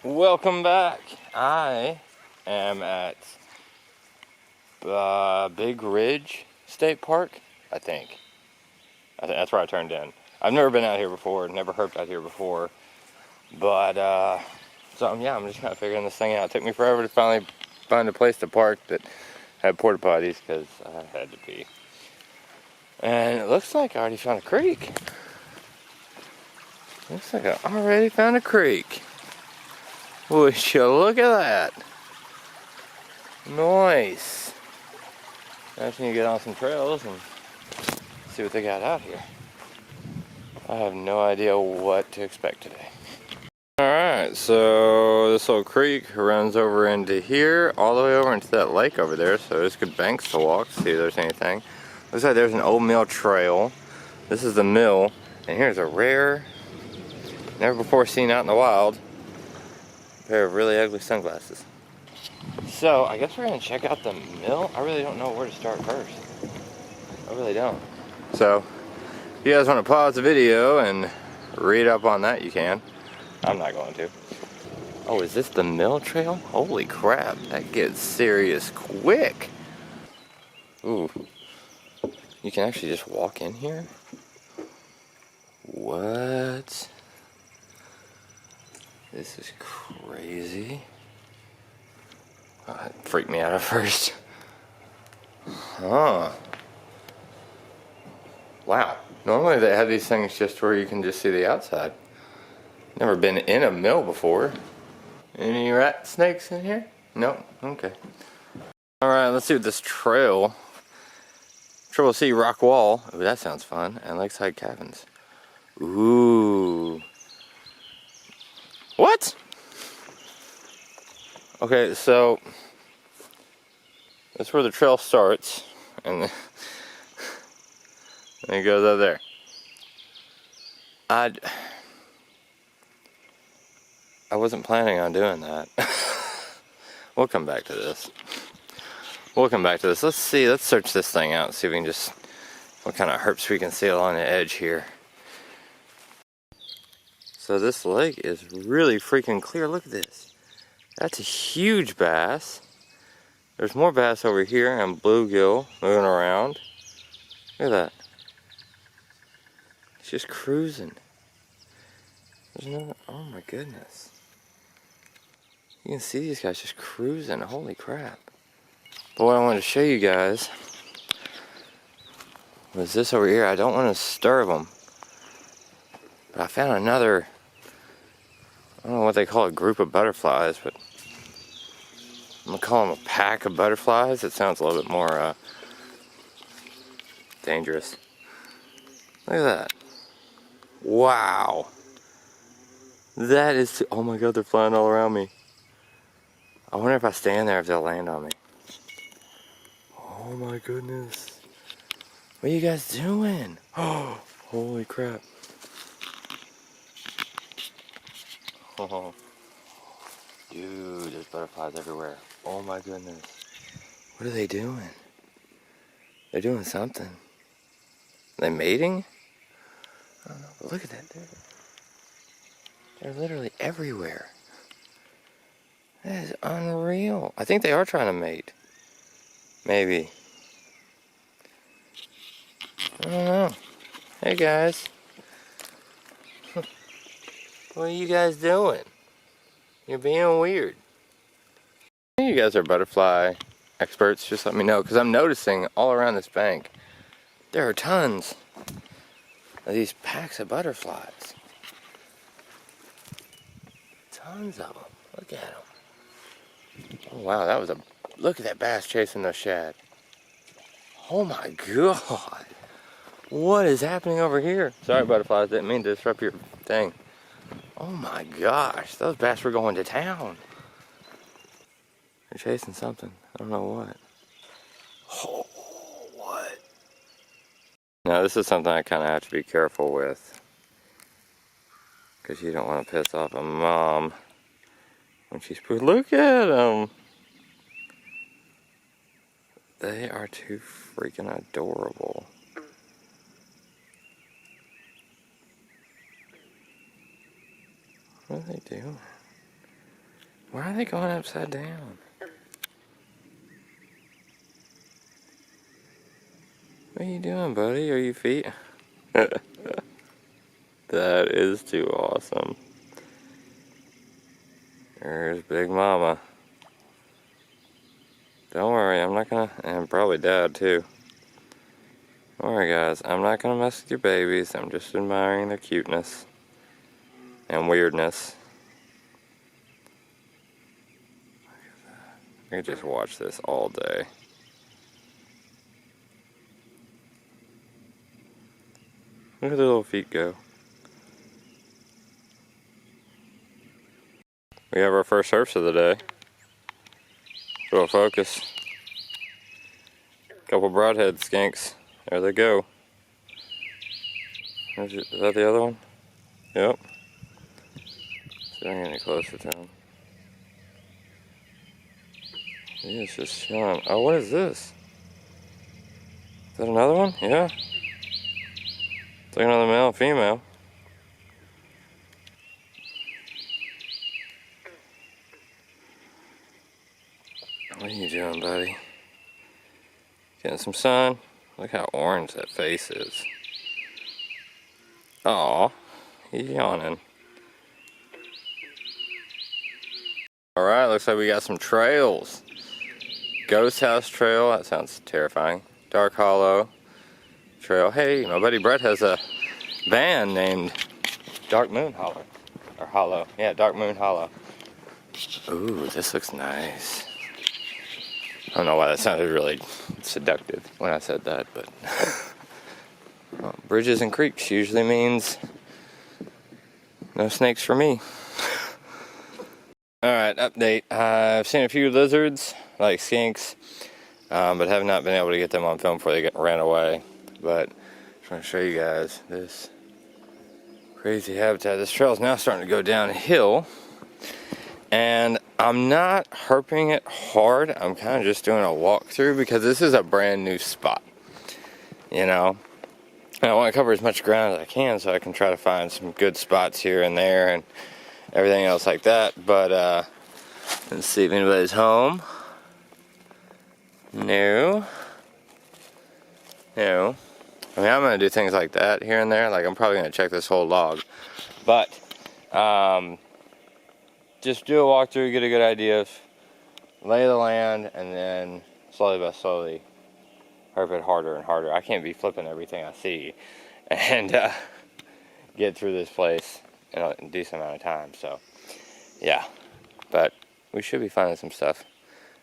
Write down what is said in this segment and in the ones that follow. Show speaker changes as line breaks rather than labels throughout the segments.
Welcome back. I am at Big Ridge State Park, I think. That's where I turned in. I've never been out here before, never herped out here before. But, yeah, I'm just kind of figuring this thing out. It took me forever to finally find a place to park that had porta potties because I had to pee. And it looks like I already found a creek. Looks like I already found a creek. Would you look at that? Nice. I just need to get on some trails and see what they got out here. I have no idea what to expect today. Alright, so this little creek runs over into here, all the way over into that lake over there, so there's good banks to walk, see if there's anything. Looks like there's an old mill trail. This is the mill, and here's a rare, never before seen out in the wild, pair of really ugly sunglasses. So, I guess we're going to check out the mill. I really don't know where to start first. I really don't. So, if you guys want to pause the video and read up on that, you can. I'm not going to. Oh, is this the mill trail? Holy crap, that gets serious quick. Ooh. You can actually just walk in here? What? This is crazy. Oh, that freaked me out at first. Huh. Wow. Normally they have these things just where you can just see the outside. Never been in a mill before. Any rat snakes in here? Nope. Okay. Alright, let's see what this trail. Triple C rock wall. Ooh, that sounds fun. And lakeside cabins. Ooh. What? Okay, so that's where the trail starts, and then it goes up there. I wasn't planning on doing that. We'll come back to this. Let's see, let's search this thing out and see if we can just, what kind of herps we can see along the edge here. So this lake is really freaking clear. Look at this. That's a huge bass. There's more bass over here and bluegill moving around. Look at that. It's just cruising. There's no, oh my goodness. You can see these guys just cruising. Holy crap. But what I wanted to show you guys was this over here. I don't want to disturb them. But I found another, I don't know what they call a group of butterflies, but I'm going to call them a pack of butterflies. It sounds a little bit more dangerous. Look at that. Wow. That is, oh my god, they're flying all around me. I wonder if I stand there if they'll land on me. Oh my goodness. What are you guys doing? Oh, holy crap. Oh, dude, there's butterflies everywhere. Oh my goodness. What are they doing? They're doing something. Are they mating? I don't know, but look at that. They're literally everywhere. That is unreal. I think they are trying to mate. Maybe. I don't know. Hey guys. What are you guys doing? You're being weird. If you guys are butterfly experts, just let me know, because I'm noticing all around this bank there are tons of these packs of butterflies. Tons of them. Look at them. Oh wow, that was a, look at that bass chasing the shad. Oh my god. What is happening over here? Sorry butterflies, didn't mean to disrupt your thing. Oh my gosh, those bass were going to town. They're chasing something. I don't know what. Oh, what? Now this is something I kind of have to be careful with, because you don't want to piss off a mom when she's put. Look at them. They are too freaking adorable. What are they doing? Why are they going upside down? What are you doing, buddy? Are you feet? That is too awesome. There's Big Mama. Don't worry, I'm not gonna, and probably Dad too. Don't worry guys, I'm not gonna mess with your babies. I'm just admiring their cuteness and weirdness. I could just watch this all day. Look at the little feet go. We have our first herps of the day. Little focus. Couple broadhead skinks. There they go. Is that the other one? Yep. See if I can get any closer to him. He is just chilling. Oh, what is this? Is that another one? Yeah. It's like another male and female. What are you doing, buddy? Getting some sun? Look how orange that face is. Aw, he's yawning. Alright, looks like we got some trails. Ghost House Trail, that sounds terrifying. Dark Hollow Trail. Hey, my buddy Brett has a van named Dark Moon Hollow. Or Hollow. Yeah, Dark Moon Hollow. Ooh, this looks nice. I don't know why that sounded really seductive when I said that, but well, bridges and creeks usually means no snakes for me. Alright, update. I've seen a few lizards, like skinks, but have not been able to get them on film before they ran away. But I just want to show you guys this crazy habitat. This trail is now starting to go downhill, and I'm not herping it hard. I'm kind of just doing a walkthrough because this is a brand new spot, you know. And I want to cover as much ground as I can so I can try to find some good spots here and there and everything else like that. But let's see if anybody's home. No. I mean, I'm going to do things like that here and there. Like, I'm probably going to check this whole log. But just do a walkthrough, get a good idea of lay of the land, and then slowly by slowly herp it harder and harder. I can't be flipping everything I see and get through this place in a decent amount of time. So, yeah. But we should be finding some stuff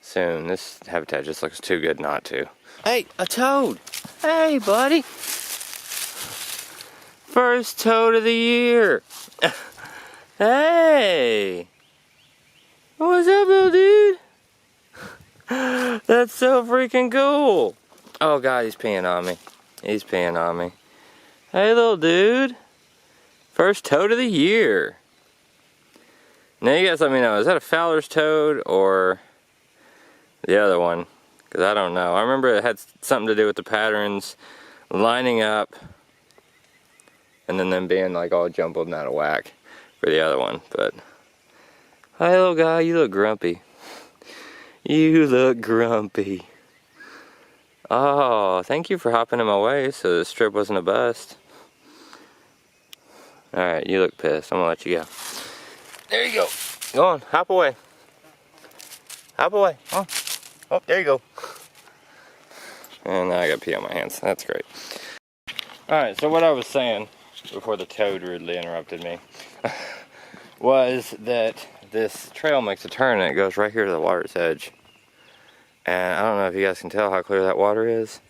soon. This habitat just looks too good not to. Hey, a toad! Hey, buddy! First toad of the year! Hey! What's up, little dude? That's so freaking cool! Oh god, he's peeing on me. He's peeing on me. Hey, little dude! First toad of the year! Now you guys let me know, is that a Fowler's toad or the other one? Because I don't know. I remember it had something to do with the patterns lining up and then them being like all jumbled and out of whack for the other one. But hi, little guy, you look grumpy. You look grumpy. Oh, thank you for hopping in my way so the strip wasn't a bust. Alright, you look pissed. I'm gonna let you go. There you go. Go on, hop away. Hop away. Oh, oh, there you go. And now I got pee on my hands. That's great. Alright, so what I was saying before the toad rudely interrupted me was that this trail makes a turn and it goes right here to the water's edge. And I don't know if you guys can tell how clear that water is,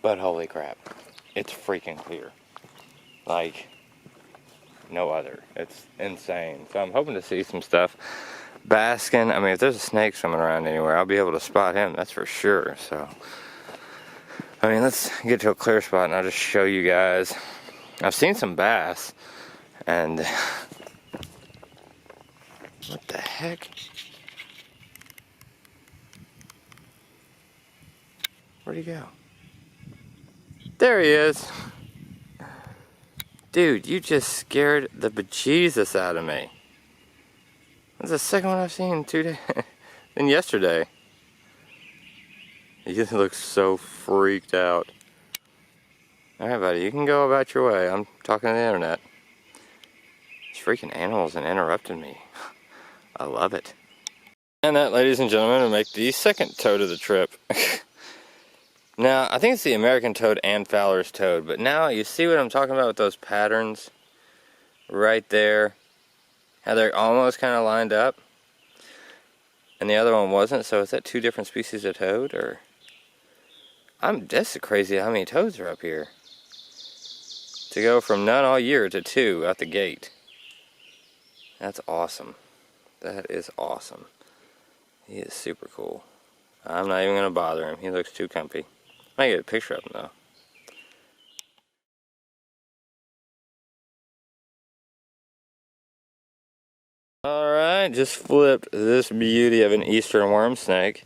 but holy crap, it's freaking clear. Like, no other. It's insane. So I'm hoping to see some stuff basking. I mean, if there's a snake swimming around anywhere, I'll be able to spot him, that's for sure. So, I mean, let's get to a clear spot and I'll just show you guys. I've seen some bass, and what the heck? Where'd he go? There he is. Dude, you just scared the bejesus out of me. That's the second one I've seen 2 days. And yesterday. He looks so freaked out. Alright, buddy, you can go about your way. I'm talking to the internet. These freaking animals and interrupting me. I love it. And that, ladies and gentlemen, will make the second toad of the trip. Now, I think it's the American toad and Fowler's toad, but now you see what I'm talking about with those patterns right there? How they're almost kind of lined up, and the other one wasn't. So is that 2 different species of toad, or? That's crazy how many toads are up here. To go from none all year to 2 out the gate. That's awesome. That is awesome. He is super cool. I'm not even going to bother him. He looks too comfy. I might get a picture of him though. Alright, just flipped this beauty of an eastern worm snake.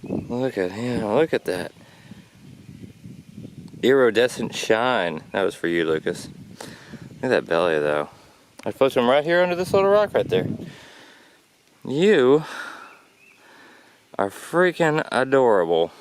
Look at him, look at that. Iridescent shine. That was for you, Lucas. Look at that belly though. I flipped him right here under this little rock right there. You are freaking adorable.